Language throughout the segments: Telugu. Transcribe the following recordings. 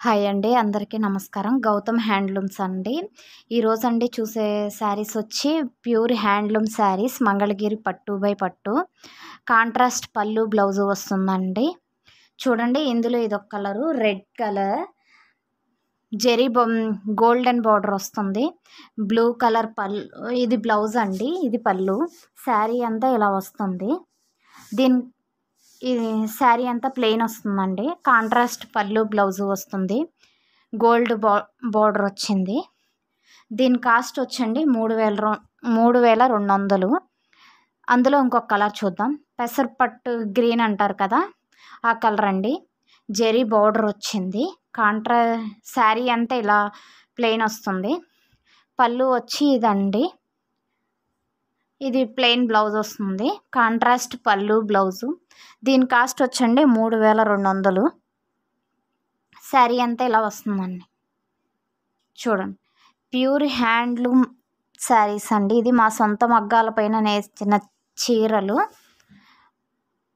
హాయ్ అండి, అందరికీ నమస్కారం. గౌతమ్ హ్యాండ్లూమ్స్ అండి. ఈరోజండి చూసే శారీస్ వచ్చి ప్యూర్ హ్యాండ్లూమ్ శారీస్, మంగళగిరి పట్టు బై పట్టు. కాంట్రాస్ట్ పళ్ళు బ్లౌజు వస్తుందండి. చూడండి, ఇందులో ఇదొక colour, red colour zari golden border వస్తుంది. బ్లూ కలర్ పళ్ళు, ఇది బ్లౌజ్ అండి, ఇది పళ్ళు. శారీ అంతా ఇలా వస్తుంది. ఇది శారీ అంతా ప్లెయిన్ వస్తుందండి. కాంట్రాస్ట్ పళ్ళు బ్లౌజు వస్తుంది. గోల్డ్ బార్డర్ వచ్చింది. దీని కాస్ట్ వచ్చండి 3200. అందులో ఇంకొక కలర్ చూద్దాం. పెసరపట్టు గ్రీన్ అంటారు కదా, ఆ కలర్ అండి. జెరీ బార్డర్ వచ్చింది. శారీ అంతా ఇలా ప్లెయిన్ వస్తుంది. పళ్ళు వచ్చి ఇదండి, ఇది ప్లెయిన్ బ్లౌజ్ వస్తుంది. కాంట్రాస్ట్ పళ్ళు బ్లౌజు. దీని కాస్ట్ వచ్చండి 3200. శారీ అంతా ఇలా వస్తుందండి. చూడండి, ప్యూర్ హ్యాండ్లూమ్ శారీస్ అండి. ఇది మా సొంత మగ్గాల పైన నేర్చిన చీరలు.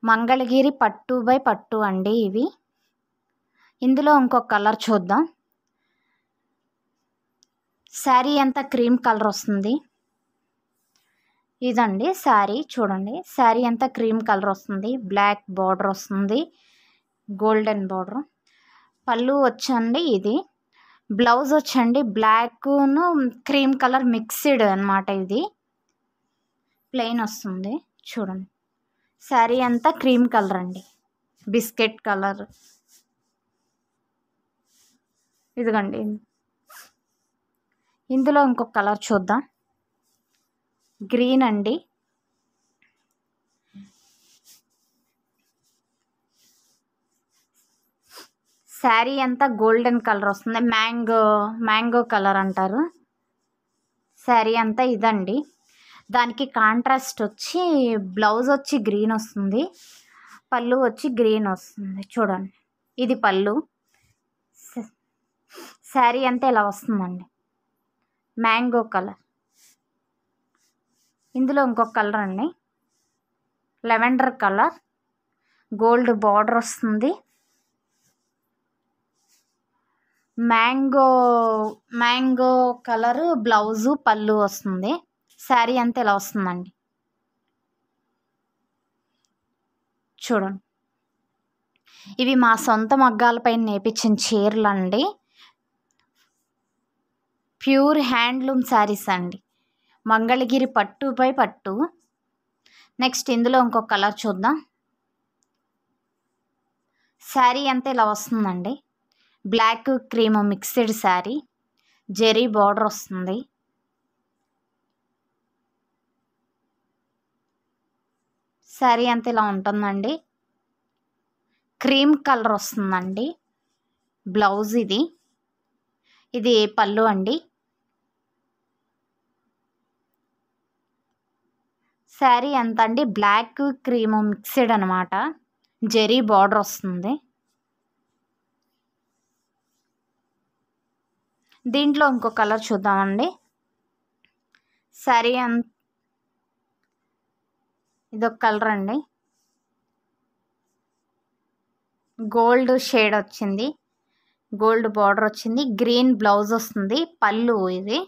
మంగళగిరి పట్టు బై పట్టు అండి ఇవి. ఇందులో ఇంకొక కలర్ చూద్దాం. శారీ అంతా క్రీమ్ కలర్ వస్తుంది. ఇదండి శారీ. చూడండి, శారీ అంతా క్రీమ్ కలర్ వస్తుంది. బ్లాక్ బార్డర్ వస్తుంది, గోల్డెన్ బార్డర్. పళ్ళు వచ్చండి ఇది. బ్లౌజ్ వచ్చండి బ్లాక్ను క్రీమ్ కలర్ మిక్స్డ్ అన్నమాట. ఇది ప్లెయిన్ వస్తుంది. చూడండి, శారీ అంతా క్రీమ్ కలర్ అండి, బిస్కెట్ కలర్. ఇదిగండి, ఇందులో ఇంకొక కలర్ చూద్దాం. గ్రీన్ అండి. శారీ అంతా గోల్డెన్ కలర్ వస్తుంది. మ్యాంగో కలర్ అంటారు. శారీ అంతా ఇదండి. దానికి కాంట్రాస్ట్ వచ్చి బ్లౌజ్ వచ్చి గ్రీన్ వస్తుంది. పళ్ళు వచ్చి గ్రీన్ వస్తుంది. చూడండి, ఇది పళ్ళు. శారీ అంతా ఇలా వస్తుందండి, మ్యాంగో కలర్. ఇందులో ఇంకొక కలర్ అండి, లెవెండర్ కలర్. గోల్డ్ బార్డర్ వస్తుంది. మ్యాంగో కలరు బ్లౌజు పళ్ళు వస్తుంది. శారీ అంతా ఇలా వస్తుందండి. చూడండి, ఇవి మా సొంత మగ్గాలపైన నేర్పించిన చీరలు అండి. ప్యూర్ హ్యాండ్లూమ్ శారీస్ అండి, మంగళగిరి పట్టు బై పట్టు. నెక్స్ట్ ఇందులో ఇంకొక కలర్ చూద్దాం. శారీ అంతా ఇలా వస్తుందండి. Black cream mixed sari, zari border వస్తుంది. శారీ అంతా ఇలా ఉంటుందండి. క్రీమ్ కలర్ వస్తుందండి బ్లౌజ్. ఇది పళ్ళు అండి. శారీ అంతా అండి బ్లాక్ క్రీమ్ మిక్స్డ్ అనమాట. జెరీ బార్డర్ వస్తుంది. దీంట్లో ఇంకో కలర్ చూద్దామండి. శారీ ఇదొక కలర్ అండి, గోల్డ్ షేడ్ వచ్చింది. గోల్డ్ బార్డర్ వచ్చింది. గ్రీన్ బ్లౌజ్ వస్తుంది. పళ్ళు ఇది.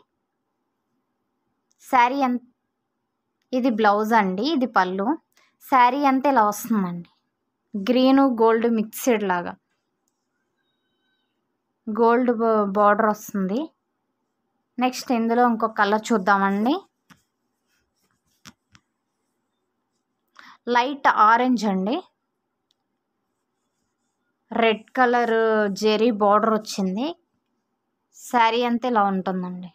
శారీ ఇది బ్లౌజ్ అండి, ఇది పళ్ళు. శారీ అంతా ఇలా వస్తుందండి, గ్రీను గోల్డ్ మిక్స్డ్ లాగా. గోల్డ్ బార్డర్ వస్తుంది. నెక్స్ట్ ఇందులో ఇంకొక కలర్ చూద్దామండి. లైట్ ఆరెంజ్ అండి. రెడ్ కలర్ జెరీ బార్డర్ వచ్చింది. శారీ అంతా ఇలా ఉంటుందండి.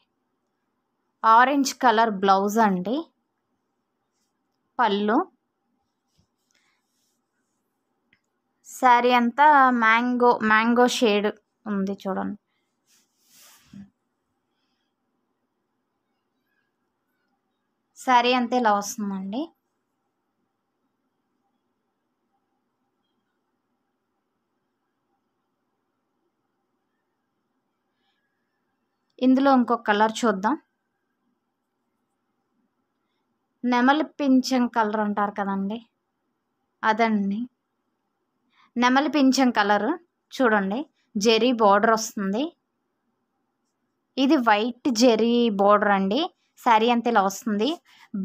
ఆరెంజ్ కలర్ బ్లౌజ్ అండి, పళ్ళు. శారీ అంతా మ్యాంగో షేడ్ ఉంది. చూడండి, శారీ అంతా ఇలా వస్తుందండి. ఇందులో ఇంకొక కలర్ చూద్దాం. నెమలి పింఛం కలర్ అంటారు కదండి, అదండి. నెమలి పింఛం కలర్. చూడండి, జెరీ బార్డర్ వస్తుంది. ఇది వైట్ జెరీ బార్డర్ అండి. శారీ అంతా ఇలా వస్తుంది.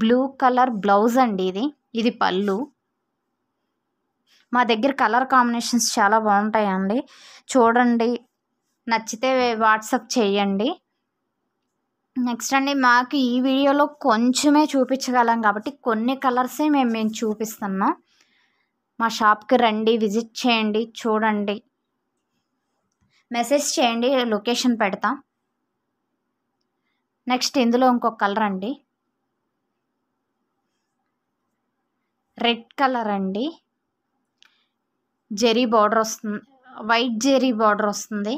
బ్లూ కలర్ బ్లౌజ్ అండి ఇది పళ్ళు. మా దగ్గర కలర్ కాంబినేషన్స్ చాలా బాగుంటాయండి. చూడండి, నచ్చితే వాట్సాప్ చేయండి. నెక్స్ట్ అండి, మాకు ఈ వీడియోలో కొంచెమే చూపించగలం కాబట్టి కొన్ని కలర్సే మేము చూపిస్తున్నాం. మా షాప్కి రండి, విజిట్ చేయండి, చూడండి, మెసేజ్ చేయండి, లొకేషన్ పెడతాం. నెక్స్ట్ ఇందులో ఇంకొక కలర్ అండి, రెడ్ కలర్ అండి. జెరీ బార్డర్ వస్తుంది, వైట్ జెరీ బార్డర్ వస్తుంది.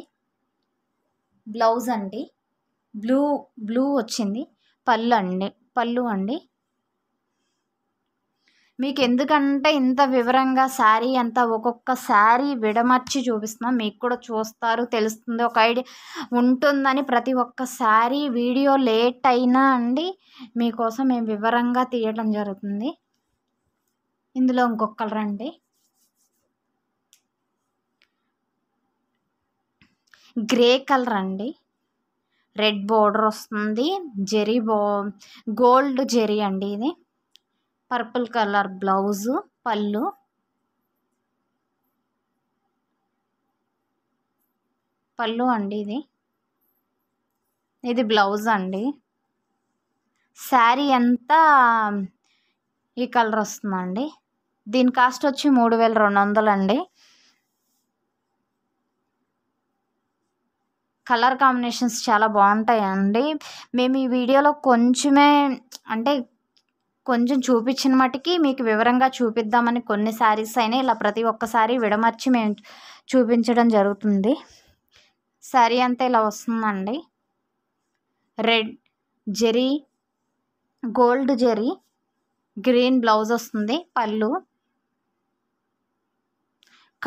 బ్లౌజ్ అండి బ్లూ వచ్చింది. పళ్ళు అండి. మీకు ఎందుకంటే ఇంత వివరంగా శారీ అంతా ఒక్కొక్క శారీ విడమర్చి చూపిస్తున్నాం. మీకు కూడా చూస్తారు, తెలుస్తుంది, ఒక ఐడియా ఉంటుందని ప్రతి ఒక్క శారీ వీడియో లేట్ అయినా అండి మీకోసం మేము వివరంగా తీయడం జరుగుతుంది. ఇందులో ఇంకొక కలర్ అండి, గ్రే కలర్ అండి. రెడ్ బార్డర్ వస్తుంది. గోల్డ్ జెరీ అండి ఇది. పర్పుల్ కలర్ బ్లౌజు, పళ్ళు అండి. ఇది బ్లౌజ్ అండి. శారీ అంతా ఈ కలర్ వస్తుందండి. దీని కాస్ట్ వచ్చి 3200 అండి. కలర్ కాంబినేషన్స్ చాలా బాగుంటాయండి. మేము ఈ వీడియోలో కొంచెమే అంటే కొంచెం చూపించిన మట్టుకి మీకు వివరంగా చూపిద్దామని కొన్ని శారీస్ అయినా ఇలా ప్రతి ఒక్కసారి విడమర్చి మేము చూపించడం జరుగుతుంది. శారీ అంతా ఇలా వస్తుందండి. Red zari, gold zari, green blouse వస్తుంది. పళ్ళు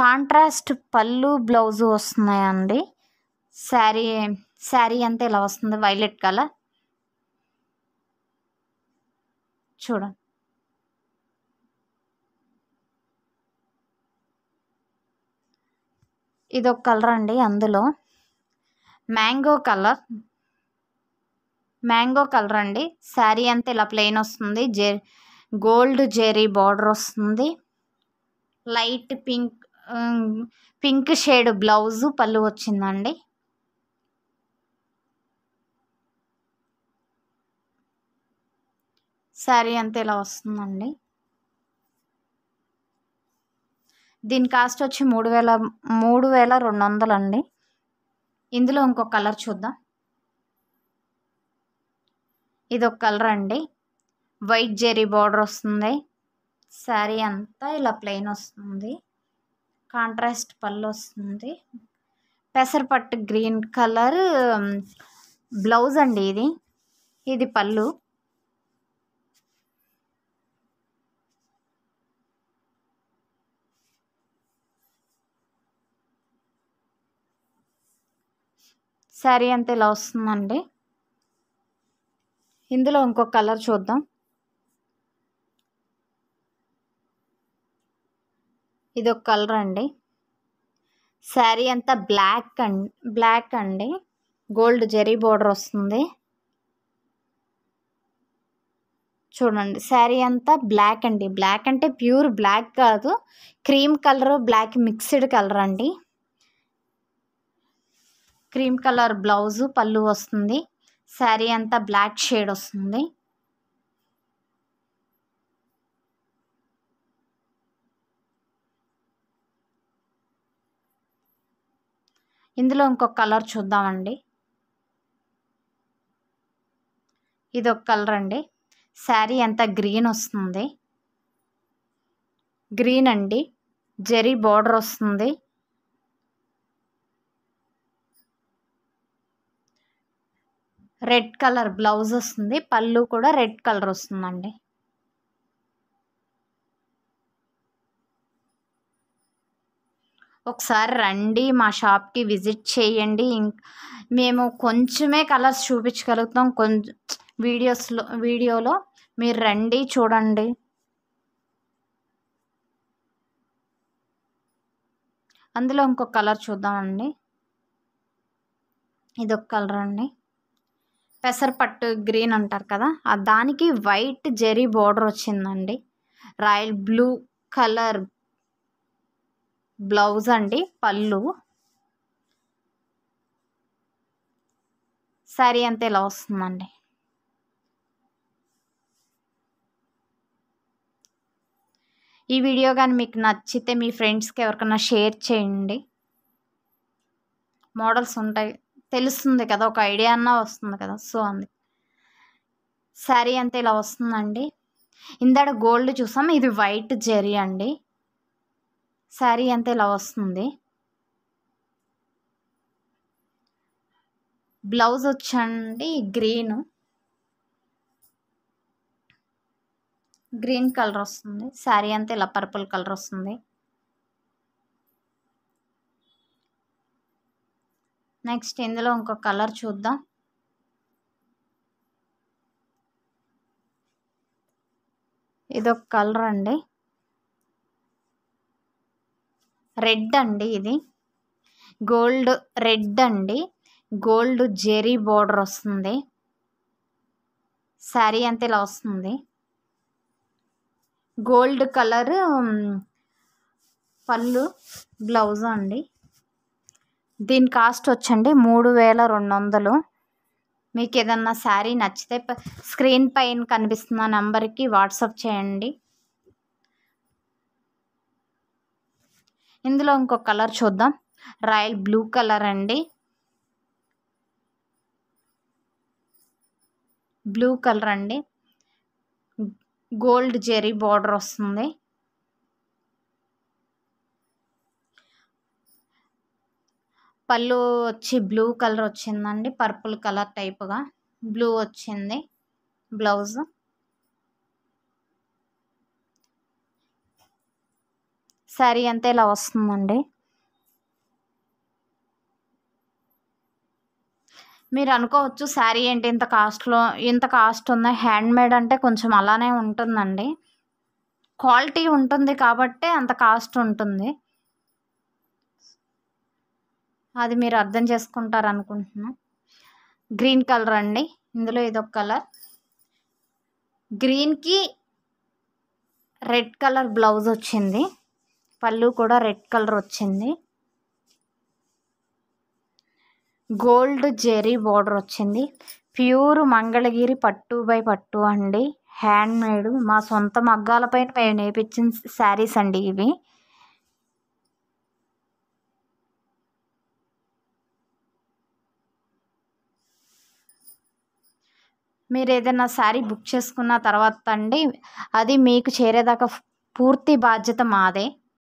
కాంట్రాస్ట్ పళ్ళు బ్లౌజ్ వస్తున్నాయండి. శారీ అంతా ఇలా వస్తుంది. వైలెట్ కలర్ చూడండి. ఇదొక కలర్ అండి. అందులో మ్యాంగో కలర్ అండి. శారీ అంతా ఇలా ప్లెయిన్ వస్తుంది. గోల్డ్ జెరీ బార్డర్ వస్తుంది. లైట్ పింక్ షేడ్ బ్లౌజు, పళ్ళు వచ్చిందండి. శారీ అంతా ఇలా వస్తుందండి. దీని కాస్ట్ వచ్చి 3200 అండి. ఇందులో ఇంకొక కలర్ చూద్దాం. ఇదొక కలర్ అండి. వైట్ జెరీ బార్డర్ వస్తుంది. శారీ అంతా ఇలా ప్లెయిన్ వస్తుంది. కాంట్రాస్ట్ పళ్ళు వస్తుంది. పెసరపట్టు గ్రీన్ కలర్ బ్లౌజ్ అండి. ఇది పళ్ళు. శారీ అంతా ఇలా వస్తుందండి. ఇందులో ఇంకొక కలర్ చూద్దాం. ఇదొక కలర్ అండి. శారీ అంతా బ్లాక్ అండి. గోల్డ్ జెరీ బార్డర్ వస్తుంది. చూడండి, శారీ అంతా బ్లాక్ అండి. బ్లాక్ అంటే ప్యూర్ బ్లాక్ కాదు, cream colour black mixed colour అండి. క్రీమ్ కలర్ బ్లౌజు, పళ్ళు వస్తుంది. శారీ అంతా బ్లాక్ షేడ్ వస్తుంది. ఇందులో ఇంకొక కలర్ చూద్దామండి. ఇదొక కలర్ అండి. శారీ అంతా గ్రీన్ వస్తుంది. గ్రీన్ అండి. జెరీ బార్డర్ వస్తుంది. రెడ్ కలర్ బ్లౌజ్ వస్తుంది. పళ్ళు కూడా రెడ్ కలర్ వస్తుందండి. ఒకసారి రండి, మా షాప్కి విజిట్ చేయండి. మేము కొంచెమే కలర్స్ చూపించగలుగుతాం వీడియోలో. మీరు రండి, చూడండి. అందులో ఇంకొక కలర్ చూద్దామండి. ఇదొక కలర్ అండి. పెసరపట్టు గ్రీన్ అంటారు కదా, దానికి వైట్ జెరీ బోర్డర్ వచ్చిందండి. రాయల్ బ్లూ కలర్ బ్లౌజ్ అండి. పళ్ళు శారీ అంతా ఇలా వస్తుందండి. ఈ వీడియో కానీ మీకు నచ్చితే మీ ఫ్రెండ్స్కి ఎవరికైనా షేర్ చేయండి. మోడల్స్ ఉంటాయి, తెలుస్తుంది కదా, ఒక ఐడియా అన్నా వస్తుంది కదా. సో అందుకే శారీ అంతా ఇలా వస్తుందండి. ఇందాక గోల్డ్ చూసాం, ఇది వైట్ జెరీ అండి. శారీ అంతా ఇలా వస్తుంది. బ్లౌజ్ వచ్చండి గ్రీన్ కలర్ వస్తుంది. శారీ అంతా ఇలా పర్పుల్ కలర్ వస్తుంది. నెక్స్ట్ ఇందులో ఇంకొక కలర్ చూద్దాం. ఇదొక కలర్ అండి. రెడ్ అండి. ఇది గోల్డ్ రెడ్ అండి. గోల్డ్ జెరీ బోర్డర్ వస్తుంది. శారీ అంతా ఇలా వస్తుంది. గోల్డ్ కలర్ పళ్ళు బ్లౌజ్ అండి. దీని కాస్ట్ వచ్చండి 3200. మీకు ఏదన్నా శారీ నచ్చితే స్క్రీన్ పైన కనిపిస్తున్న నెంబర్కి వాట్సాప్ చేయండి. ఇందులో ఇంకొక కలర్ చూద్దాం. రాయల్ బ్లూ కలర్ అండి. బ్లూ కలర్ అండి. గోల్డ్ జెరీ బార్డర్ వస్తుంది. పళ్ళు వచ్చి బ్లూ కలర్ వచ్చిందండి. పర్పుల్ కలర్ టైప్గా బ్లూ వచ్చింది. బ్లౌజ్ శారీ అంతా ఇలా వస్తుందండి. మీరు అనుకోవచ్చు శారీ ఏంటి ఇంత కాస్ట్ ఉందా, హ్యాండ్మేడ్ అంటే కొంచెం అలానే ఉంటుందండి. క్వాలిటీ ఉంటుంది కాబట్టి అంత కాస్ట్ ఉంటుంది. అది మీరు అర్థం చేసుకుంటారు అనుకుంటున్నా. గ్రీన్ కలర్ అండి. ఇందులో ఇదొక కలర్. గ్రీన్కి రెడ్ కలర్ బ్లౌజ్ వచ్చింది. పళ్ళు కూడా రెడ్ కలర్ వచ్చింది. గోల్డ్ జెరీ బోర్డర్ వచ్చింది. ప్యూర్ మంగళగిరి పట్టు బై పట్టు అండి. హ్యాండ్మేడ్, మా సొంత మగ్గాలపైన మేము నేర్పించిన శారీస్ అండి ఇవి. మీరు ఏదైనా శారీ బుక్ చేసుకున్న తర్వాత అండి, అది మీకు చేరేదాకా పూర్తి బాధ్యత మాదే.